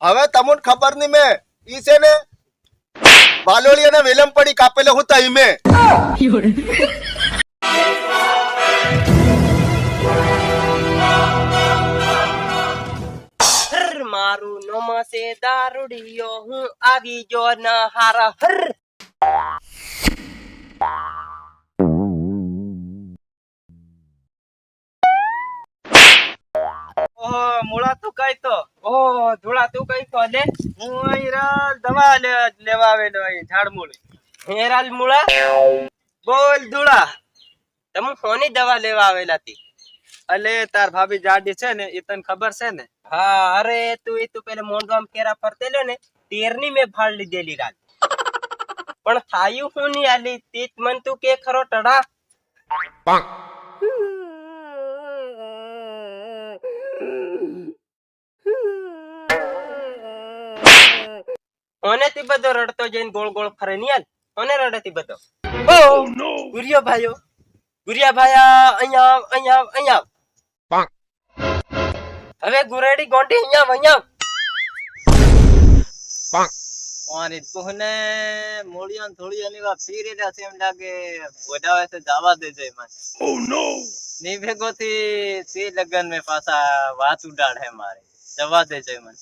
હવે તમને ખબર નહીં મેં ઈ છે ને બાલોળી અને વેલમ પડી કાપેલો હતા ઈ મેં મારું નોમ છે દારૂડિયો હું આવી જો ન હારા હર ઓહો મોળા તું કઈ તો ઓહો ધોળા તું કઈ તો લે હું હીરાલ દવા લેવા આવેલો અહીં ઝાડમૂળ હેરાલ મૂળા બોલ ધોળા તમે કોની દવા લેવા આવેલા હતી અલે તાર ભાભી જાડી છે ને એ તને ખબર છે ને હા અરે તું પેલે મોંડગામ કેરા ફરતેલો ને 13 ની મેં ભાળ લીધેલી રાત પણ થાયું હું ની આલી તીત મન તું કે ખરો ટડા ઓને થી બધો રડતો જઈને ગોળ ગોળ ફરે ની આલ ઓને રડે થી બધો ઓ ગુરિયા ભાઈઓ અહીંયા હવે ગુરેડી ગોંડી અહીંયા ઓની તુને મોળિયાન થોડીયાની વા ફીરી રહ્યા છે એમ લાગે બોડાવે છે જાવા દે જય માં ઓ નો ની ભેગો થી તે લગન મે પાછા વાત ઉડાડ હે મારે જવા દે જય મને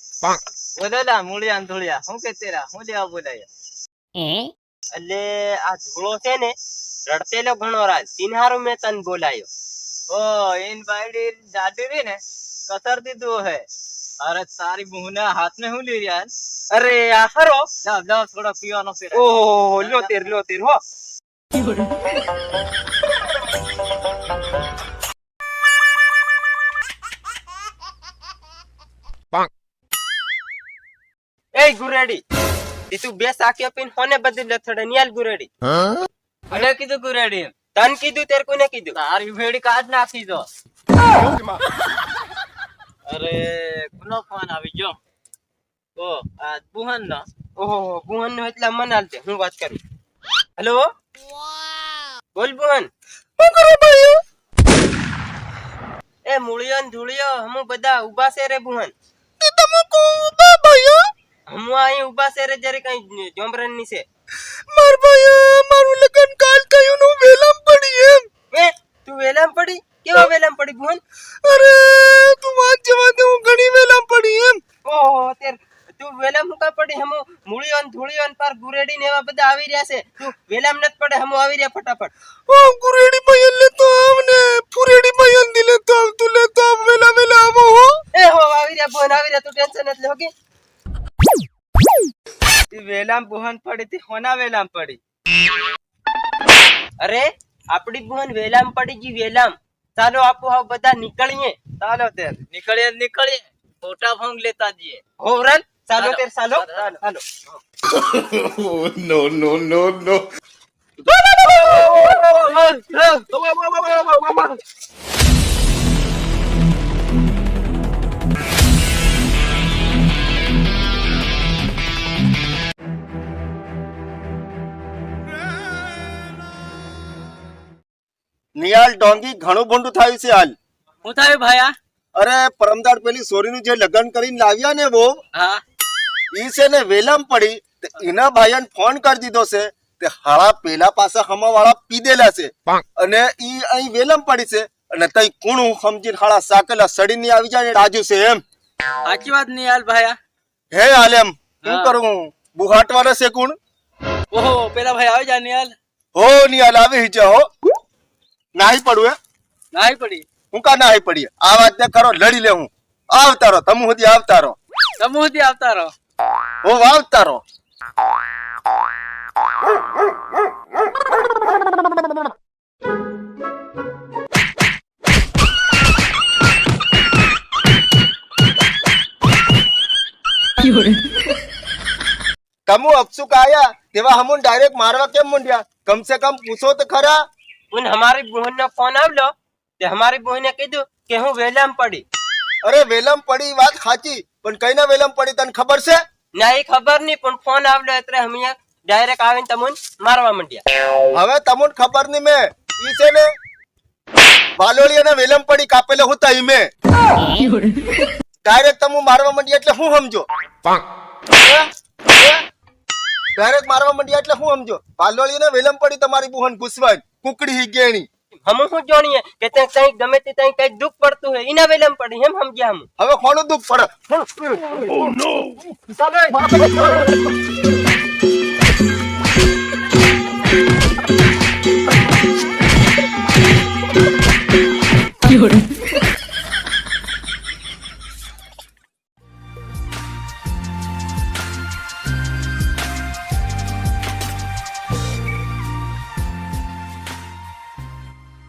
બોલેલા મોળિયાન થોડિયા હું કે તેરા હું લેવા બોલાયા એટલે આ ધોળો છે ને રડતેલો ઘણો રાજ સિન્હારું મેં તન બોલાયો ઓ इन बाइडी जाती रही ने कतर દીધું હે અરે તારી બુહના હાથ મે હું લઈ રહ્યા અરે આ ખરો જાવ જાવ થોડો પીવાનો છે ઓહો લ્યો તેર હો એ ગુરેડી તું બે સાક્યો પીન હોને બધી લથડે નિયાલ ગુરેડી અરે કીધું ગુરેડી તન કીધું તેર કોને કીધું તારી ભેડી કાઢ નાખી દો અરે કોનો ફોન આવી ગયો ઓ આ બુહન નો ઓહો બુહન નો એટલે મન હાલતે હું વાત કરું હેલો બોલ બુહન શું કરો ભાઈઓ એ મૂળિયો ને ધૂળિયો હમુ બધા ઉભા છે રે બુહન એ તમે કો ઉભા ભાઈઓ હમુ અહીં ઉભા છે રે જરે કઈ જોમરન ની છે માર ભાઈઓ મારું લગન કાલ કયું નું વેલમ પડી એમ એ તું વેલમ પડી કેવા વેલમ પડી બુહન અરે તું વાત જવા દે હું ઘણી વેલમ પડી એમ ઓહો તેર તું વેલમ મુકા પડી હમુ મૂળિયો ને ધૂળિયો ને પાર ગુરેડી ને એવા બધા આવી રહ્યા છે તું વેલમ નત પડે હમુ આવી રહ્યા ફટાફટ ઓ ગુરેડી ભાઈ લેતો આવને ફુરેડી ભાઈ દી લેતો આવ તું લેતો આવ વેલા વેલા આવો હો એ હો આવી રહ્યા બોન આવી રહ્યા તું ટેન્શન નત લે ઓકે તી વેલામ બુહન પડી તી હોના વેલામ પડી અરે આપડી બુહન વેલામ પડી જી વેલામ ચાલો આપો આવ બધા નીકળીએ ચાલો તેર નીકળીએ ફોટા ફોંગ લેતા જઈએ હોરલ ચાલો તેર ચાલો ચાલો no નિયાલ ડોંગી ઘણું ભૂંડું થયું છે હાલ હું થયું ભાયા અરે પરમદાડ પેલી સોરીનું જે લગ્ન કરીને લાવ્યા ને બહુ હા ઈ છે ને વેલમ પડી તે એના ભાઈઓને ફોન કરી દીધો છે તે હાળા પેલા પાછા હમાવાળા પીધેલા છે અને ઈ અહીં વેલમ પડી છે અને તઈ કુણું સમજીને હાળા સાકેલા સડીને આવી જાય ને રાજુ છે એમ સાચી વાત નહીં હાલ ભાયા હે હાલ એમ શું કરું બુહાટવાના છે કુણ ઓહો પેલા ભાઈ આવી જા નિહાલ હો નિયાલ આવી જા હો નાહી પડું હે નાહી પડી હું કા નાહી પડી આ વાત ને કરો લડી લે હું આવતા રહો તમે સુધી આવતા રહો સમૂહથી આવતા રહો હો આવતા રહો તમુ અપસુક આયા તેવા હમુન ડાયરેક્ટ મારવા કેમ મુંડ્યા કમ સે કમ પૂછો તો ખરા ઉન हमारी बहन નો ફોન આવલો તે हमारी બહેને કીધું કે હું વેલમ પડી અરે વેલમ પડી વાત સાચી પણ કઈના વેલમ પડી તને ખબર છે ના એ ખબર નહીં પણ ફોન આવલો એટલે અમે ડાયરેક્ટ આવીને તમને મારવા માંડ્યા હવે તમને ખબર નહીં મેં ઈ છે ને બાલોળી અને વેલમ પડી કાપેલો હતા ઈ મેં ડાયરેક્ટ તમે મારવા માંડી એટલે હું સમજો ડાયરેક્ટ મારવા માંડી એટલે હું સમજો પાલોળીને વેલમ પડી તમારી બુહન ઘૂસવાય કુકડી હી ગેણી હમ શું જોણીએ કે તે કઈ ગમે તે કઈ દુઃખ પડતું હોય એના વેલમ પડી એમ સમજ્યા હમ હવે કોનું દુઃખ પડે